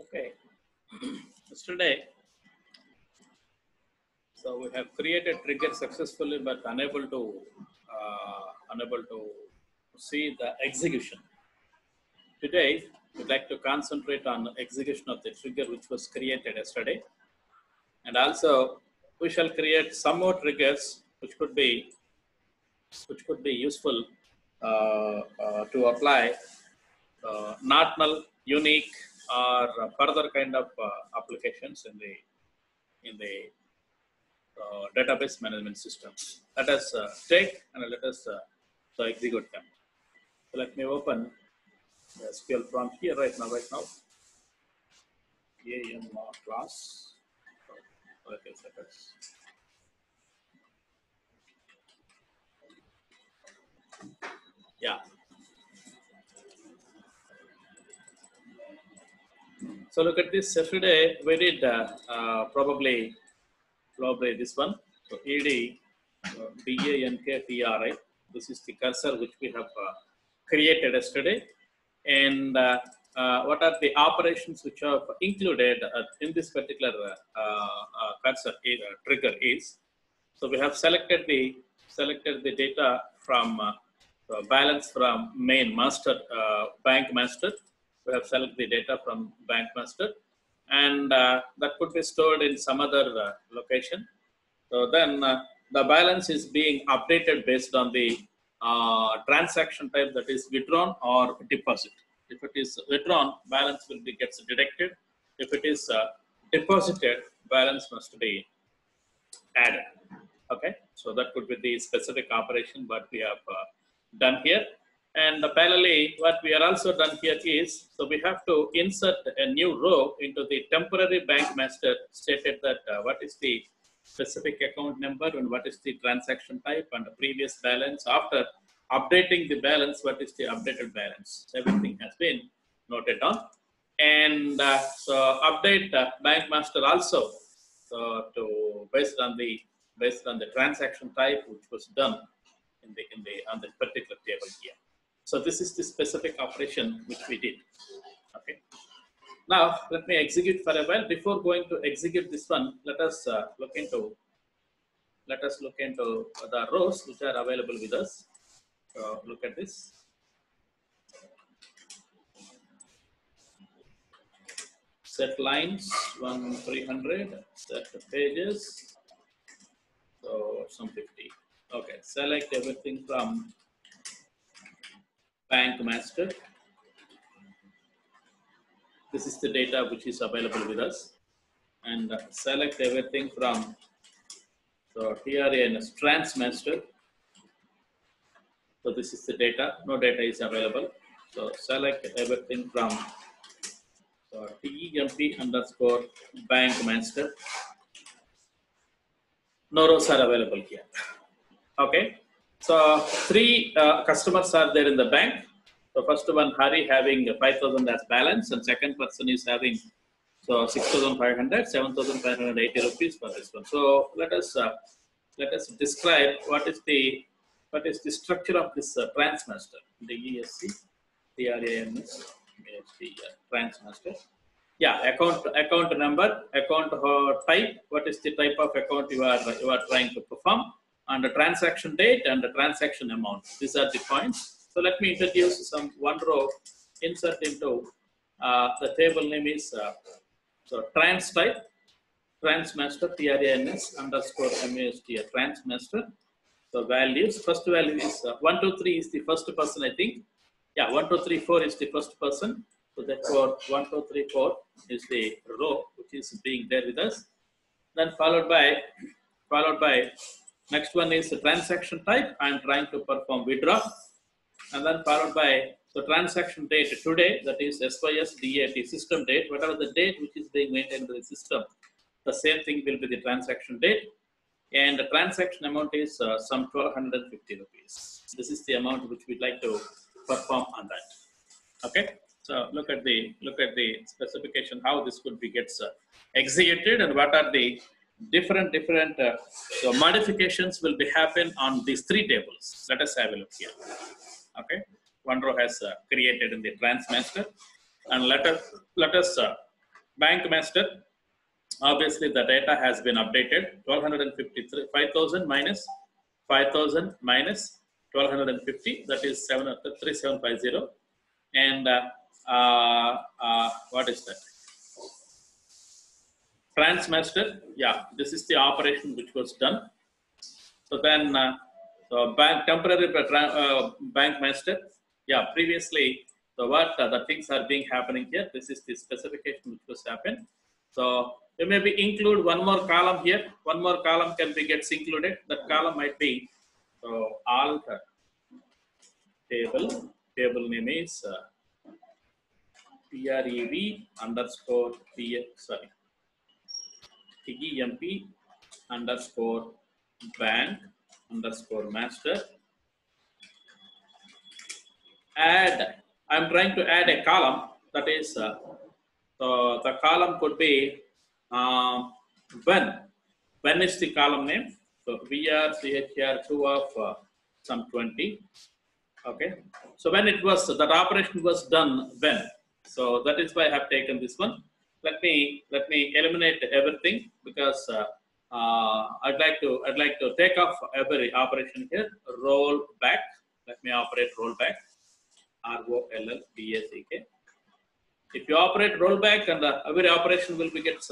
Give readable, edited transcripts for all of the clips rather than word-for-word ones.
Okay. Yesterday, so we have created trigger successfully, but unable to see the execution. Today, we'd like to concentrate on execution of the trigger which was created yesterday, and also we shall create some more triggers which could be useful to apply not null, unique, or further kind of applications in the database management system. Let us take and let us execute them. So let me open the SQL prompt here right now. AMR class. Okay, yeah. So look at this. Yesterday we did probably this one. So ED BANKTRI. This is the cursor which we have created yesterday. And what are the operations which are included in this particular cursor trigger is? So we have selected the data from balance from main master bank master. We have selected the data from bank master, and that could be stored in some other location. So then the balance is being updated based on the transaction type, that is withdrawn or deposit. If it is withdrawn, balance will be gets deducted. If it is deposited, balance must be added. Okay, so that could be the specific operation what we have done here. And parallelly, what we are also done here is, so we have to insert a new row into the temporary bank master, stated that what is the specific account number and what is the transaction type and the previous balance. After updating the balance, what is the updated balance? Everything has been noted down. And so update bank master also to based on the transaction type which was done on the particular table here. So this is the specific operation which we did. Okay. Now let me execute for a while. Before going to execute this one, let us look into the rows which are available with us. So look at this. Set lines 300. Set pages. So some 50. Okay. Select everything from bank master. This is the data which is available with us, and select everything from TRANS master. So this is the data. No data is available. So select everything from TEMP_bank master. No rows are available here. Okay. So three customers are there in the bank. So first one, Hari, having 5,000 as balance, and second person is having 6,500, 7,580 rupees for this one. So let us describe what is the structure of this transmaster. The ESC, TRANS, transmaster. Yeah, account number, account type. What is the type of account you are trying to perform, and the transaction date and the transaction amount. These are the points. So let me introduce one row. Insert into the table name is trans type, transmaster, TRANS_MAST, transmaster. So values, first value is 1, 2, 3 is the first person, I think. Yeah, 1, 2, 3, 4 is the first person. So therefore 1, 2, 3, 4 is the row which is being there with us. Then followed by next one is the transaction type. I am trying to perform withdraw, and then followed by the transaction date today, that is SYS DAT, system date. Whatever the date which is being maintained by the system, the same thing will be the transaction date. And the transaction amount is some 1,250 rupees. This is the amount which we'd like to perform on that. Okay. So look at the specification, how this could be gets executed, and what are the different modifications will be happen on these three tables. Let us have a look here. Okay, one row has created in the transmaster, and let us bank master. Obviously, the data has been updated. 1253, 5,000 minus 5,000 minus 1250, that is 3750. And what is that? Transmaster, yeah, this is the operation which was done. So then, temporary bank master, yeah, previously, the things are being happening here. This is the specification which was happened. So you maybe include one more column here. One more column can be gets included. That column might be alter table. Table name is prev underscore temp underscore bank underscore master. Add. I'm trying to add a column. That is, the column could be when. When is the column name? So VRCHR2 of some 20. Okay. So when it was, that operation was done when. So that is why I have taken this one. Let me eliminate everything, because I'd like to take off every operation here. Roll back. Let me operate roll back. ROLLBACK. If you operate rollback, and every operation will be gets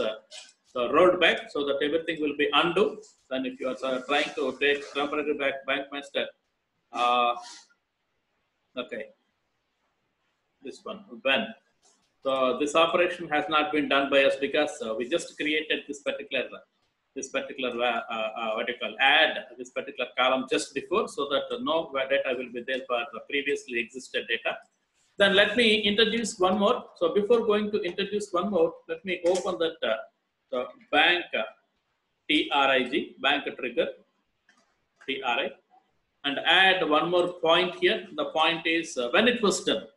rolled back, so that everything will be undo. Then if you are trying to take temporary bank master, okay, this one when. So this operation has not been done by us, because we just created this particular what you call, add this particular column just before, so that no data will be there for the previously existed data. Then let me introduce one more. So before going to introduce one more, let me open that the bank TRIG, bank trigger TRI, and add one more point here. The point is when it was done.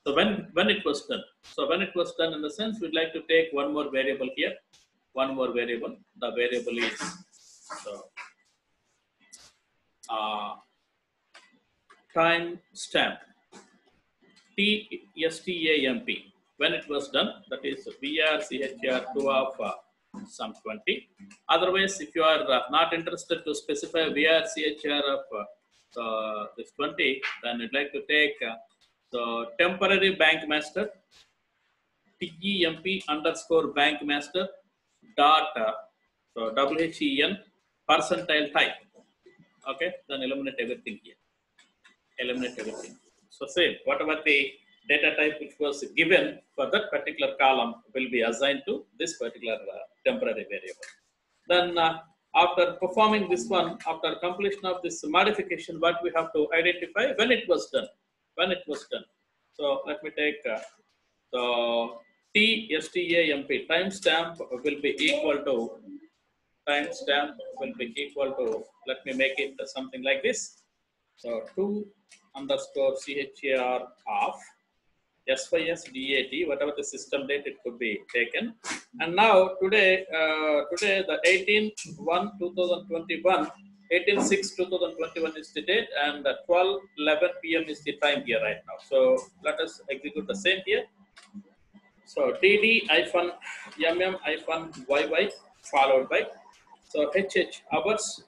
So when it was done. So when it was done, in the sense, we'd like to take one more variable here. One more variable. The variable is time stamp. TSTAMP. When it was done, that is VRCHR2 of some 20. Otherwise, if you are not interested to specify VRCHR of this 20, then you'd like to take the temporary bank master TEMP underscore bank master dot WHEN percentile type. Okay, then eliminate everything here. Eliminate everything. So same, whatever the data type which was given for that particular column will be assigned to this particular temporary variable. Then after performing this one, after completion of this modification, what we have to identify when it was done. When it was done. So let me take the TSTAMP timestamp will be equal to let me make it something like this. So 2 underscore CHAR of SYSDAT, whatever the system date it could be taken. And now today the 18/1/2021, 18/6/2021 is the date, and 12:11 PM is the time here right now. So let us execute the same here. So DD-MM-YY followed by HH hours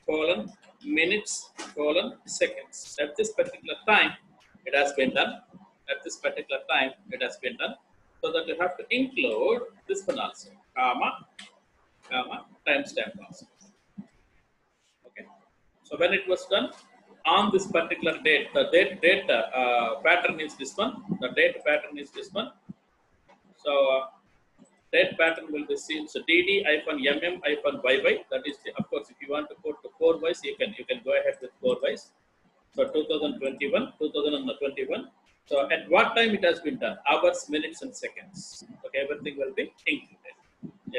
colon minutes colon seconds. At this particular time, it has been done. At this particular time, it has been done. So that you have to include this one also, comma, timestamp also. Okay. So when it was done on this particular date, the date pattern is this one. The date pattern is this one. So date pattern will be seen. So DD-MM-YY. That is, of course, if you want to put the 4 wise, you can go ahead with 4 wise. So 2021. So at what time it has been done? Hours, minutes, and seconds. Okay, everything will be included.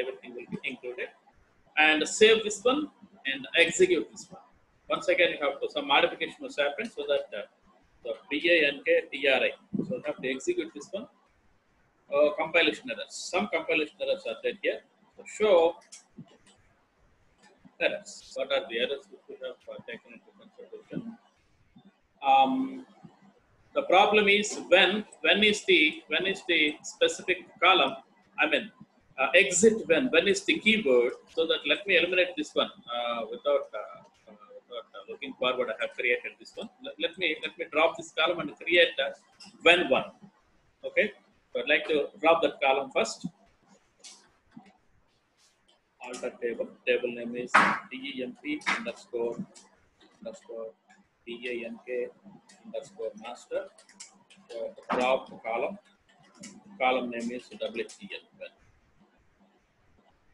Everything will be included. And save this one and execute this one. Once again, you have to, some modification must happen, so that the BANK TRI. So you have to execute this one. Compilation errors. Some compilation errors are there here. So show errors. What are the errors which we have taken into consideration? The problem is when is the specific column I mean, exit when is the keyword. So that let me eliminate this one without looking forward. I have created this one. Let me drop this column and create when one. Okay. So I'd like to drop that column first. Alter table. Table name is DEMP underscore DANK underscore master. So drop the column. Column name is WTL.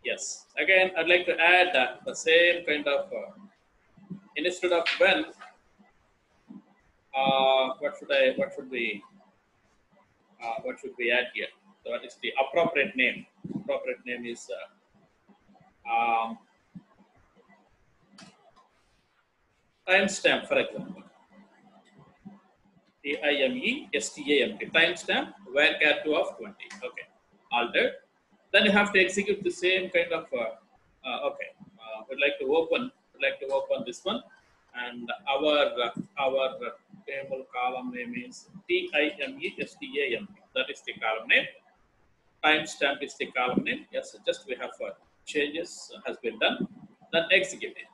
Yes. Again, I'd like to add the same kind of instead of when. What should we add here? So what is the appropriate name? Appropriate name is timestamp, for example. TIMESTAMP, timestamp, varchar 2 of 20. Okay, altered. Then you have to execute the same kind of. Okay, we'd like to open this one, and our table column name is TIMESTAMP. That is the column name. Timestamp is the column name. Yes, just we have changes has been done. Then execute it.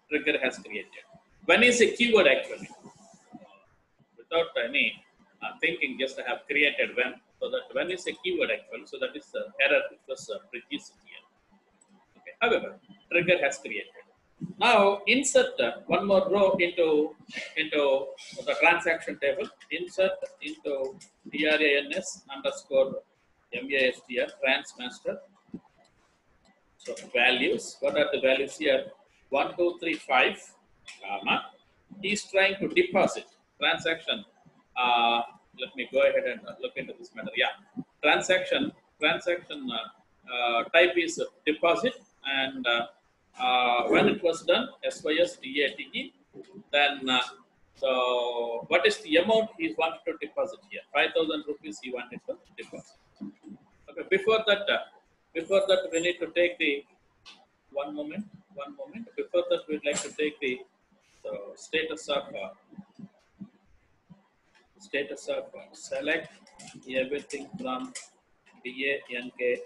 Trigger has created. When is a keyword actually? Without any thinking, just I have created when. So that when is a keyword actually. So that is the error which was produced here. Okay. However, trigger has created. Now insert one more row into the transaction table. Insert into TRANS underscore MASTR transmaster. So values. What are the values here? 1, 2, 3, 5, comma. He's trying to deposit transaction. Let me go ahead and look into this matter. Yeah, transaction type is deposit, and when it was done, SYSDATE, then so what is the amount he wanted to deposit here? 5,000 rupees he wanted to deposit. Okay, before that we need to take the one moment. Before that, we'd like to take the status of select everything from DANK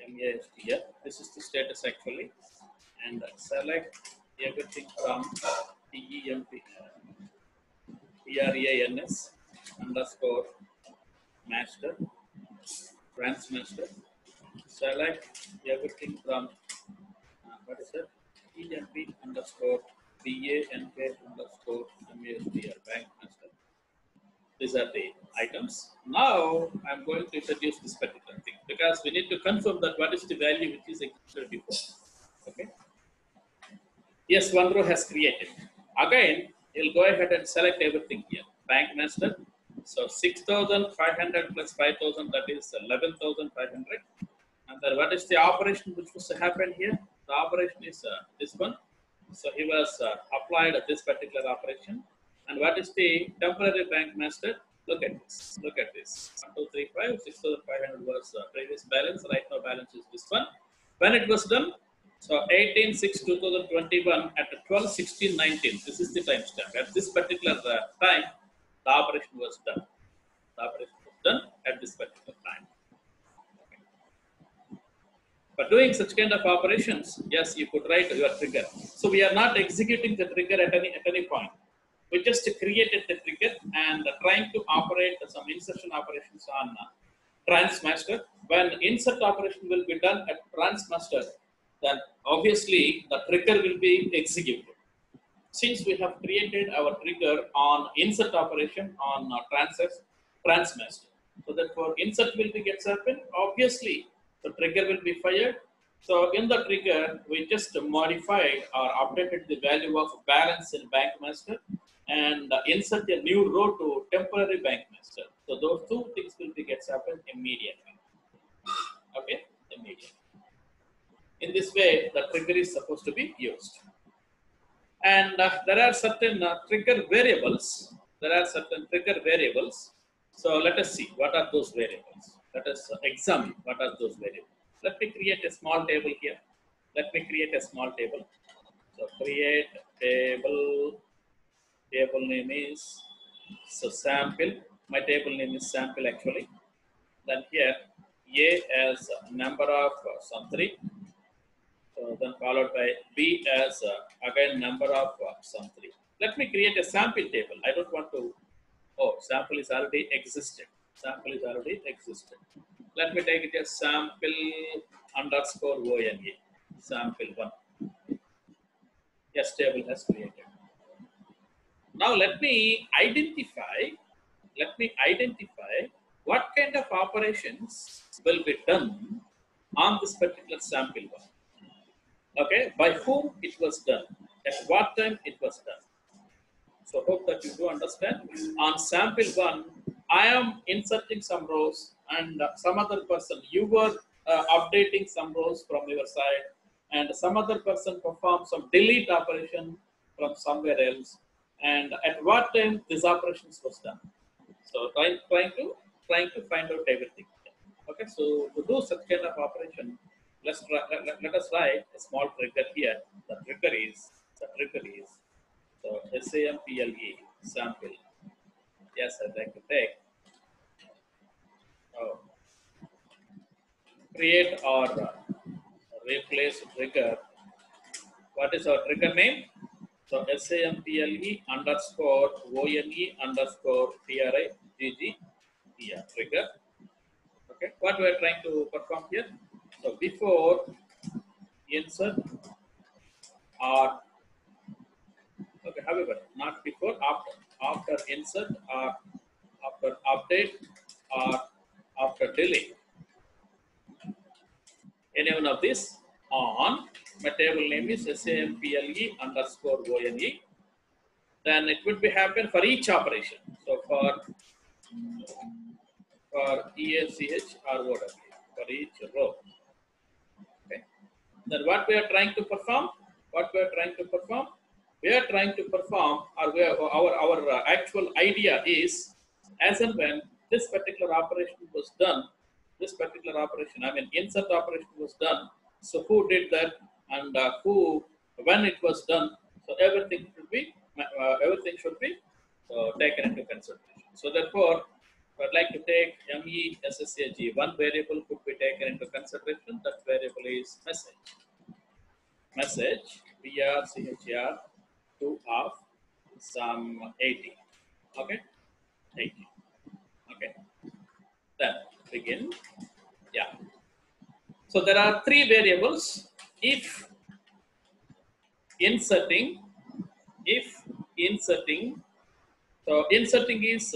MASTR. This is the status actually, and select everything from TEMP TRANS underscore master transmaster. Select everything from what is it? TMP underscore DANK underscore MASTR bank master. These are the items. Now I'm going to introduce this particular thing because we need to confirm that what is the value which is existed before. Okay. Yes, one row has created. Again, you'll go ahead and select everything here. Bank master. So 6,500 plus 5,000, that is 11,500. And then what is the operation which was to happen here? The operation is this one. So he was applied this particular operation. And what is the temporary bank master? Look at this. 1, 2, 3, 5, 6,500 was previous balance. Right now balance is this one. When it was done, so 18/6/2021 at 12/16/19. This is the timestamp. At this particular time, the operation was done. At this particular time. For doing such kind of operations, yes, you could write your trigger. So we are not executing the trigger at any point. We just created the trigger and trying to operate some insertion operations on transmaster. When insert operation will be done at transmaster, then obviously the trigger will be executed. Since we have created our trigger on insert operation on transmaster, so therefore insert will be gets happen. Obviously, the trigger will be fired. So in the trigger, we just modified or updated the value of balance in bank master and insert a new row to temporary bank master. So those two things will be gets happen immediately. Okay, immediately. In this way, the trigger is supposed to be used. And there are certain trigger variables. So let us see what are those variables. Let us examine what are those variables. Let me create a small table here. So create table. Table name is sample. My table name is sample actually. Then here A as number of some 3. So then followed by B as again number of some 3. Let me create a sample table. I don't want to, oh, sample is already existed. Sample is already existed. Let me take it as sample underscore ONA, sample 1. Yes, table has created. Now let me identify what kind of operations will be done on this particular sample 1. Okay, by whom it was done, at what time it was done. So hope that you do understand. On sample 1, I am inserting some rows and some other person, you were updating some rows from your side and some other person performed some delete operation from somewhere else. And at what time this operations was done. So trying to find out everything. Okay, so to do such kind of operation, let us write a small trigger here. The trigger is so SAMPLE sample. Yes, I'd like to take create or replace trigger. What is our trigger name? So SAMPLE underscore ONE underscore TRIGG trigger. Okay, what we are trying to perform here. So before insert or okay, however, not before, after insert or after update or after delete. Any one of this on my table name is SAMPLE underscore ONE. Then it would be happen for each operation. So for EACH or OW for each row. Okay. Then what we are trying to perform? We are trying to perform, or our actual idea is, as and when this particular operation was done, I mean insert operation was done. So who did that and when it was done? So everything should be taken into consideration. So therefore, I'd like to take MESSAG. One variable could be taken into consideration. That variable is message. Message BRCHR 2 of some 80. Okay, 80. Okay, then begin. Yeah. So there are 3 variables. If inserting, so inserting is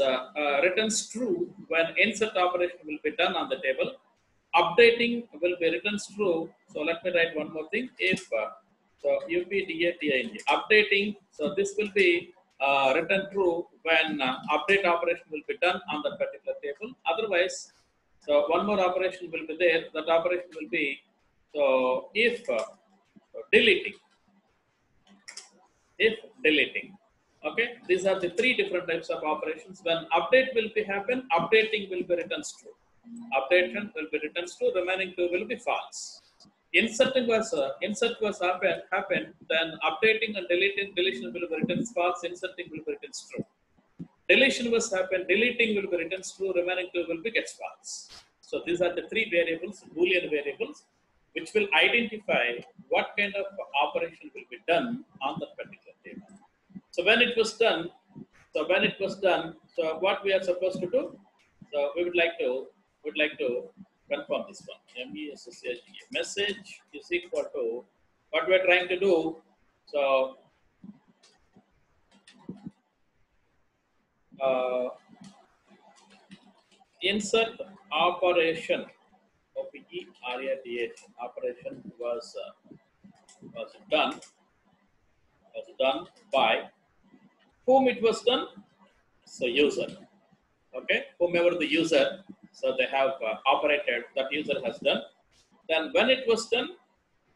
returns true when insert operation will be done on the table. Updating will be returns true. So let me write one more thing. If so UPDATING updating, so this will be return true when update operation will be done on that particular table. Otherwise, so one more operation will be there. That operation will be so if deleting. If deleting. Okay, these are the 3 different types of operations. When update will be happen, updating will be returns true. Updation will be returns true. Remaining 2 will be false. Insert was happen, then updating and deletion will be returns false. Inserting will be returns true. Deletion was happen, deleting will be returns true. Remaining 2 will be gets false. So these are the 3 variables, Boolean variables, which will identify what kind of operation will be done on that particular table. So when it was done, so what we are supposed to do? So we would like to confirm this one. MESSAG message is equal to what we are trying to do. So insert operation operation was done by whom it was done? So user. Okay, whomever the user, so they have operated, that user has done. Then when it was done,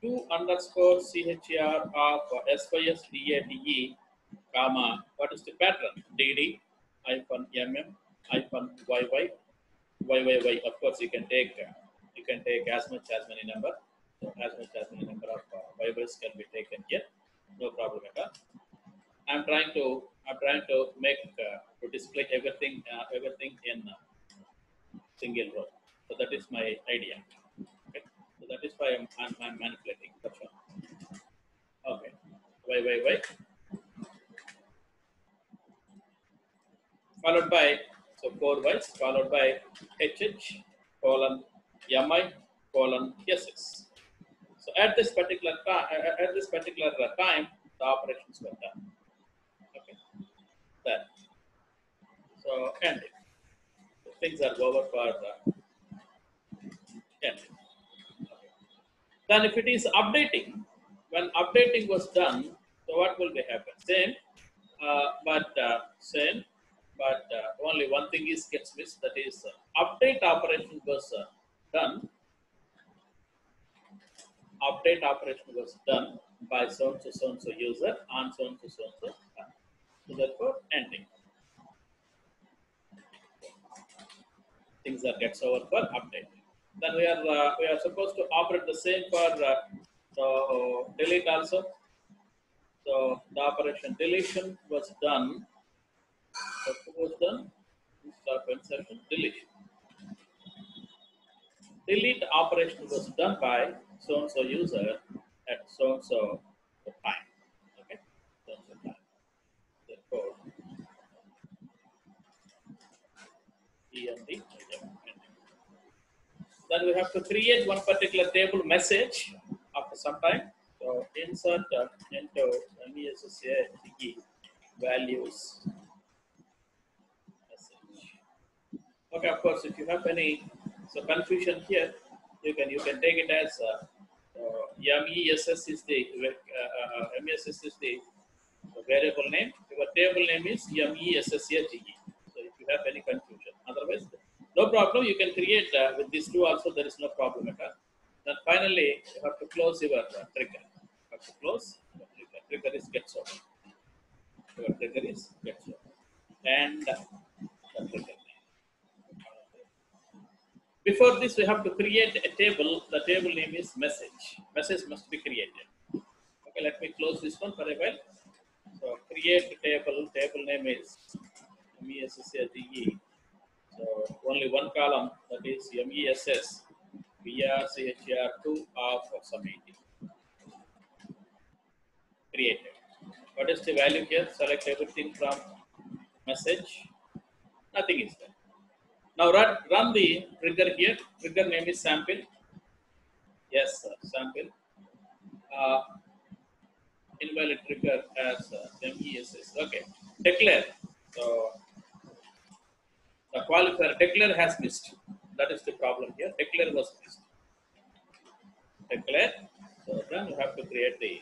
2 underscore CHR of SYSDATE, comma, what is the pattern? DD hyphen MM hyphen YY. Of course, you can take as much as many number. So as much as many number of YYs can be taken here. No problem at all. I'm trying to make to display everything in single row. So that is my idea. Okay. So that is why I'm manipulating. That's all. Okay. Y. Followed by, so 4y's followed by HH colon MI colon SS. So at this particular time, the operations were done. Okay. Then, so ending. So things are over for the ending. Then if it is updating, when updating was done, so what will be happen? Same, same, but only one thing is gets missed. That is update operation was done. Update operation was done by so and so user on so and so. So therefore, ending. Things that gets over for update. Then we are supposed to operate the same for so delete also. So the operation deletion was done. What was done? Stop insertion deletion. Delete operation was done by so and so user at so and so time. Okay, so and so time. Therefore, EMD. Then we have to create one particular table message after some time. So insert into MESSA values message. Okay, of course, if you have any confusion here, you can take it as MESS is the MESS is the variable name. Your table name is MESSA. So if you have any confusion, otherwise no problem. You can create with these two also. There is no problem at all. Then finally, you have to close your trigger. You have to close the trigger. Trigger is gets over. Your trigger is gets over. And the trigger. Before this, we have to create a table. The table name is message. Message must be created. Okay, let me close this one for a while. So create a table. Table name is MESSAGE. So only one column, that is MESS VRCHR2 of sum80 created. What is the value here? Select everything from message. Nothing is there. Now run the trigger here. Trigger name is sample. Yes, sir, sample. Invalid trigger as MESS. Okay. Declare. So the qualifier declare has missed. That is the problem here. Declare was missed. Declare. So then you have to create the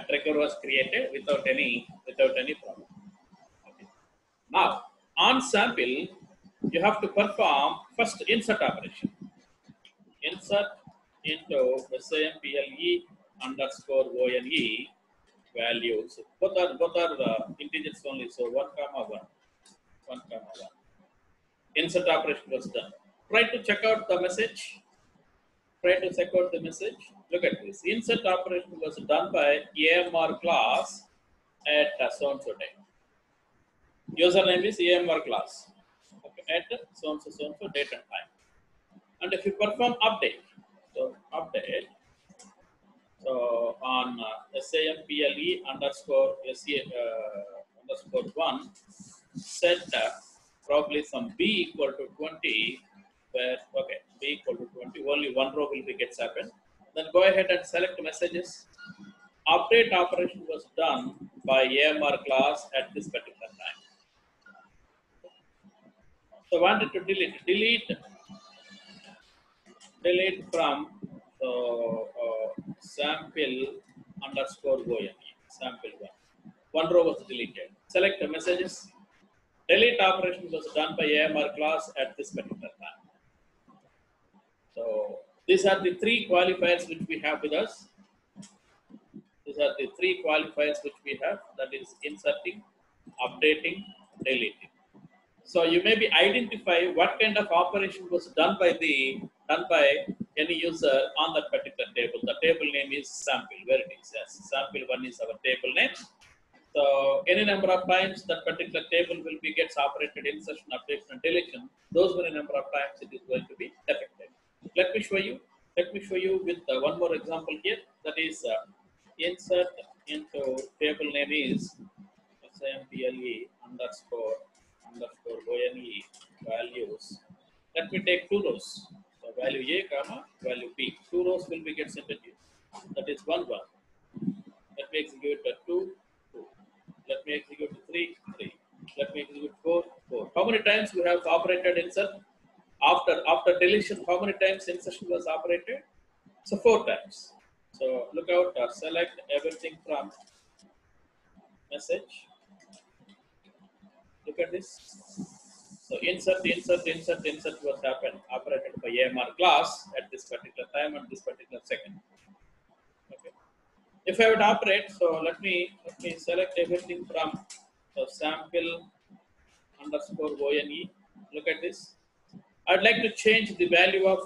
trigger was created without any problem. Okay. Now on sample, you have to perform first insert operation. Insert into SAMPLE underscore ONE values. Both are integers only. So 1, 1. Insert operation was done. Try to check out the message. Look at this. Insert operation was done by AMR class at so and so time. Username is AMR class. Okay, at so and so date and time. And if you perform update, so update, so on SAMPLE underscore underscore 1, set probably some B equal to 20, where B equal to 20, only one row will be gets happen. Then go ahead and select messages. Update operation was done by AMR class at this particular time. So wanted to delete from sample underscore ONE, sample 1. One row was deleted. Select the messages. Delete operation was done by AMR class at this particular time. So these are the three qualifiers which we have with us. These are the three qualifiers which we have, that is inserting, updating, deleting. So you may be identify what kind of operation was done by any user on that particular table. The table name is sample, where it is. Yes, sample 1 is our table name. So any number of times that particular table will be gets operated insertion, update, and deletion. Those many number of times it is going to be affected. Let me show you. Let me show you with one more example here. That is insert into table name is SAMPLE underscore ONE values. Let me take two rows. So value A comma value B. Two rows will be gets introduced. That is 1 1. Let me execute 2 2. Let me execute 3 3. Let me execute 4 4. How many times we have operated insert? After deletion, how many times insertion was operated? So 4 times. So look out, select everything from message. Look at this. So insert was happened, operated by AMR class at this particular time and this particular second. Okay. If I would operate, so let me select everything from sample underscore ONE. Look at this. I'd like to change the value of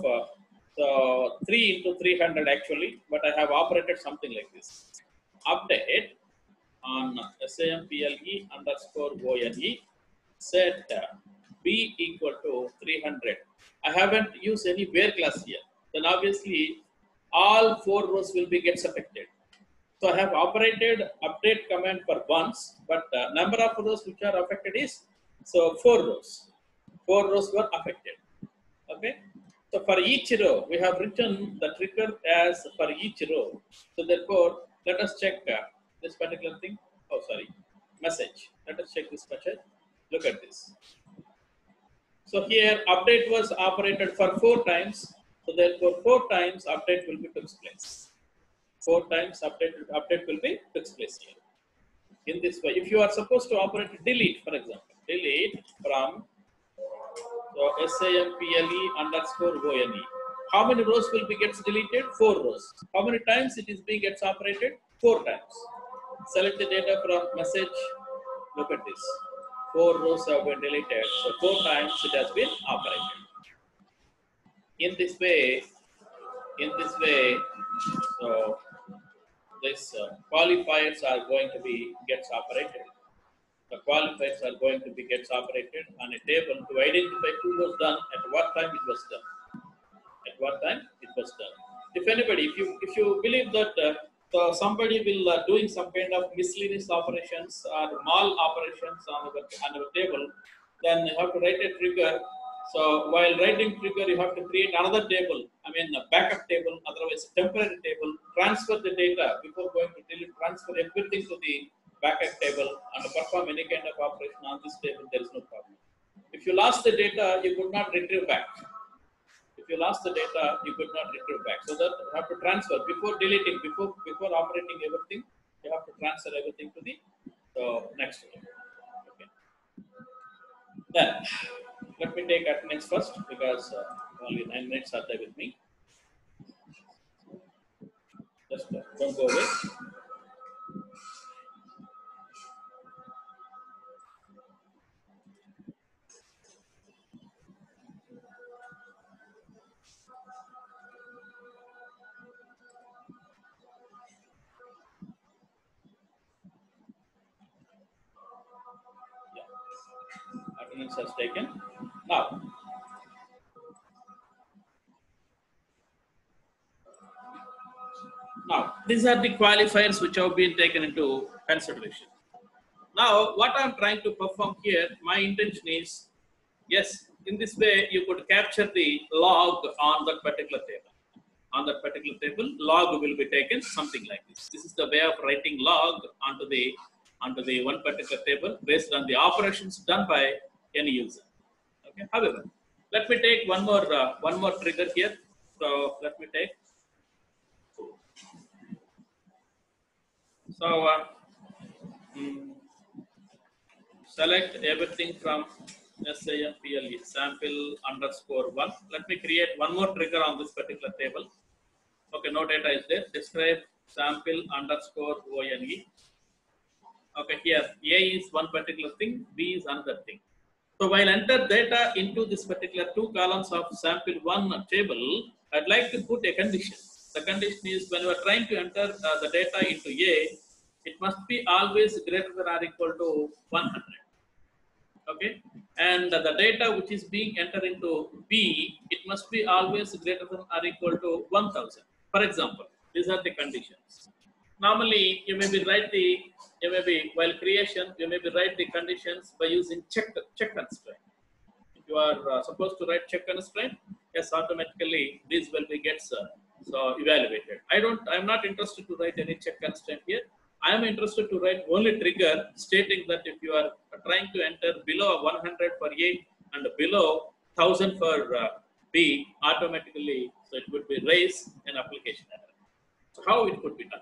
the 3 into 300 actually, but I have operated something like this. Update on SAMPLE underscore ONE set B equal to 300. I haven't used any where class here. Then obviously all 4 rows will be gets affected. So I have operated update command for once, but number of rows which are affected is so 4 rows. 4 rows were affected. Okay. So for each row, we have written the trigger as for each row. So therefore, let us check this particular thing. Oh, sorry, message. Let us check this message. Look at this. So here update was operated for 4 times. So therefore 4 times update will be took place. 4 times update will be took place here. In this way, if you are supposed to operate delete, for example, delete from SAMPLE underscore ONE. How many rows will be gets deleted? 4 rows. How many times it is being gets operated? 4 times. Select the data from message. Look at this. 4 rows have been deleted. So 4 times it has been operated. In this way, so this qualifiers are going to be gets operated. The qualifiers are going to be gets operated on a table to identify who was done, at what time it was done. At what time it was done. If anybody, if you believe that so somebody will doing some kind of miscellaneous operations or mal operations on our table, then you have to write a trigger. So while writing trigger, you have to create another table. I mean a backup table, otherwise a temporary table. Transfer the data before going to delete. Transfer everything to the backup table and perform any kind of operation on this table. There is no problem. If you lost the data, you could not retrieve back. If you lost the data, you could not retrieve back. So that you have to transfer before deleting, before operating everything. You have to transfer everything to the next one. Okay. Then let me take attendance first because only 9 minutes are there with me. Just don't go away. Attendance has taken. Now, these are the qualifiers which have been taken into consideration. Now, what I'm trying to perform here, my intention is, yes, in this way, you could capture the log on that particular table. On that particular table, log will be taken something like this. This is the way of writing log onto the one particular table based on the operations done by any user. Okay. However, let me take one more trigger here. So let me take. So select everything from SAMPLE sample underscore 1. Let me create one more trigger on this particular table. Okay, no data is there. Describe sample underscore ONE. Okay, here A is one particular thing, B is another thing. So while enter data into this particular 2 columns of sample 1 table, I'd like to put a condition. The condition is when you are trying to enter the data into A, it must be always greater than or equal to 100. Okay, and the data which is being entered into B, it must be always greater than or equal to 1000. For example, these are the conditions. Normally, you may be while creation, you may be write the conditions by using check constraint. If you are supposed to write check constraint, yes, automatically this will be gets so evaluated. I'm not interested to write any check constraint here. I am interested to write only trigger stating that if you are trying to enter below 100 for A and below 1000 for B, automatically, so it would be raise an application error. So how it could be done?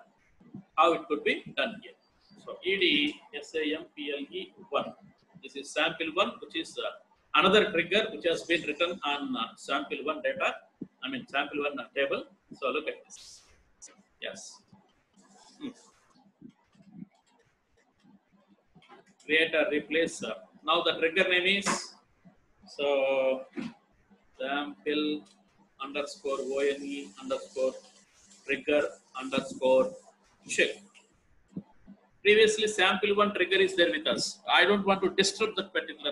How it could be done here? So ED SAMPLE 1. This is sample 1, which is another trigger which has been written on sample 1 data. I mean sample 1 table. So look at this. Yes. Create or replace. Now the trigger name is so sample underscore ONE underscore trigger underscore check. Previously, sample 1 trigger is there with us. I don't want to disturb that particular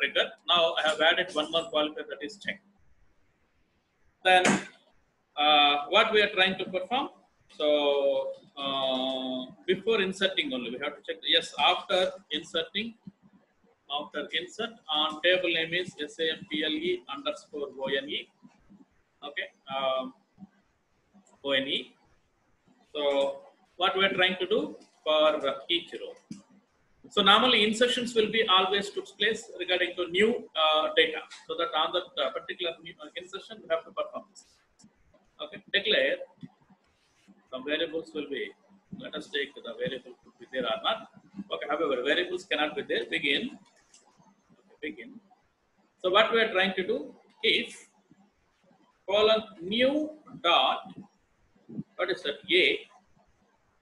trigger. Now I have added one more qualifier, that is check. Then what we are trying to perform? So before inserting only, we have to check. Yes, after inserting, insert on table name is SAMPLE underscore ONE. Okay, ONE. So what we are trying to do for each row. So normally insertions will be always took place regarding to new data. So that on that particular new, insertion we have to perform this. Okay, declare some variables will be. Let us take the variable could be there or not. Okay, however, variables cannot be there. Begin. Okay, begin. So what we are trying to do, if colon new dot, what is that? A,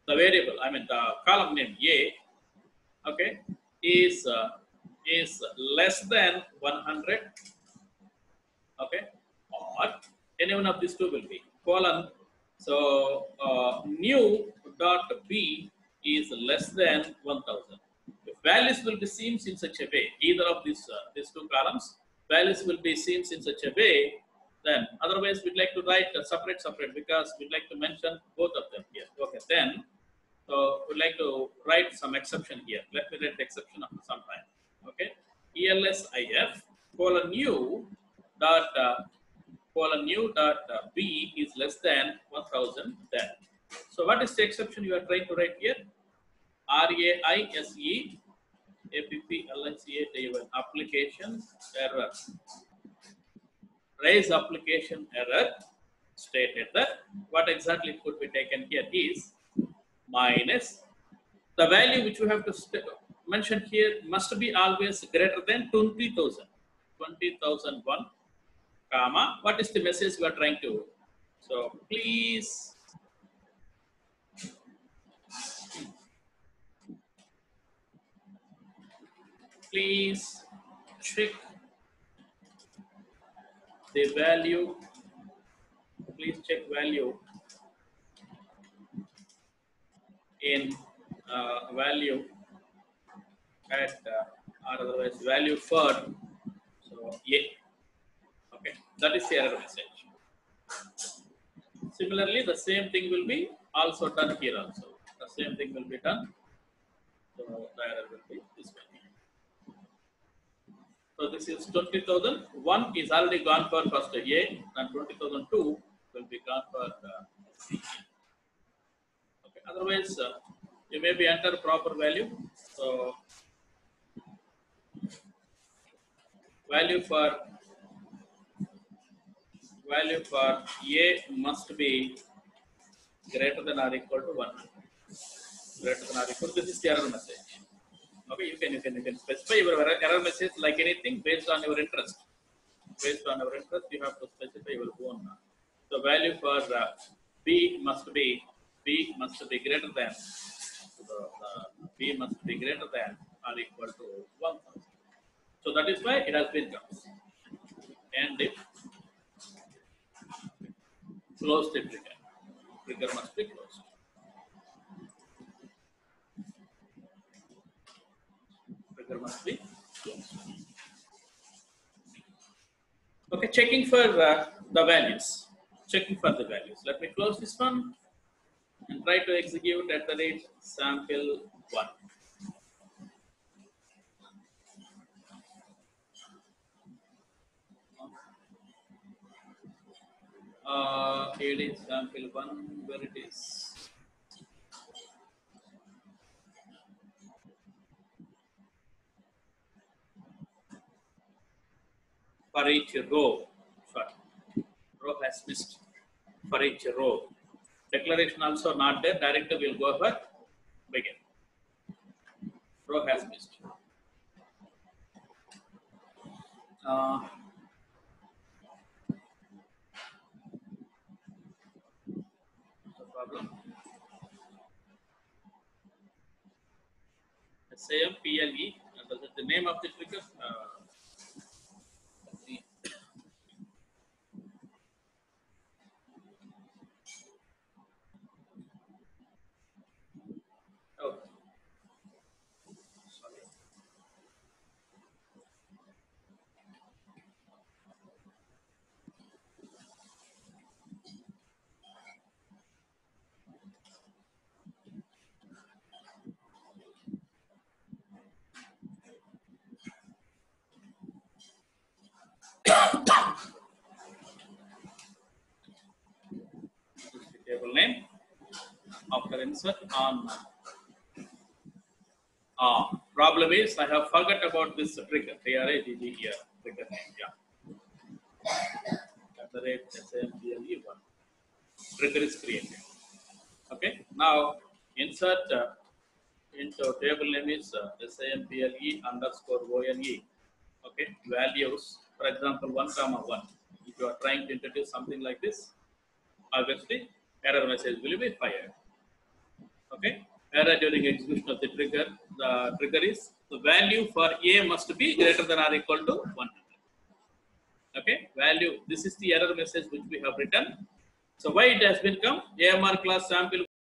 the variable, I mean the column name A, okay, is less than 100, okay, or any one of these two will be colon. So new dot B is less than 1000. If values will be seen in such a way, either of these two columns, values will be seen in such a way. Then otherwise we'd like to write separate because we'd like to mention both of them here. Okay, then so we'd like to write some exception here. Let me write the exception of some time. Okay, ELSIF colon new dot B is less than 1000 then. So what is the exception you are trying to write here? RAISE APPLICA application error. Raise application error stated that what exactly could be taken here is minus the value which we have to mention here must be always greater than 20,000. 20,001, comma, what is the message we are trying to? So please check the value. Please check value in value at or otherwise value for so A. Okay, that is the error message. Similarly, the same thing will be also done here also. The same thing will be done. So the error will be this one. So this is 20,000. One is already gone for first A, and 20,002 will be gone for C. Okay. Otherwise, you may be enter proper value. So value for A must be greater than or equal to 100. Greater than or equal. This is the error message. Okay, you can specify your error message like anything based on your interest. Based on your interest, you have to specify your own. So value for B must be greater than. So B must be greater than or equal to 1000. So that is why it has been done. And if close the trigger must be closed. trigger must be closed. Okay, checking for the values. Checking for the values. Let me close this one and try to execute at the rate sample 1. It is sample 1, where it is. For each row, sorry, row has missed for each row. Declaration also not there, director will go for begin. Row has missed. No problem. SAM PLE, and the name of the trigger. Oh, sorry. Table name after insert on. Problem is I have forgot about this trigger. TRIGG here trigger name. Yeah. At the rate SAMPLE1. Trigger is created. Okay. Now insert into table name is SAMPLE underscore ONE. Okay. Values. For example, 1 comma 1. If you are trying to introduce something like this, obviously error message will be fired. Okay. Error during execution of the trigger. The trigger is the value for A must be greater than or equal to 100. Okay. Value. This is the error message which we have written. So why it has been come? AMR class sample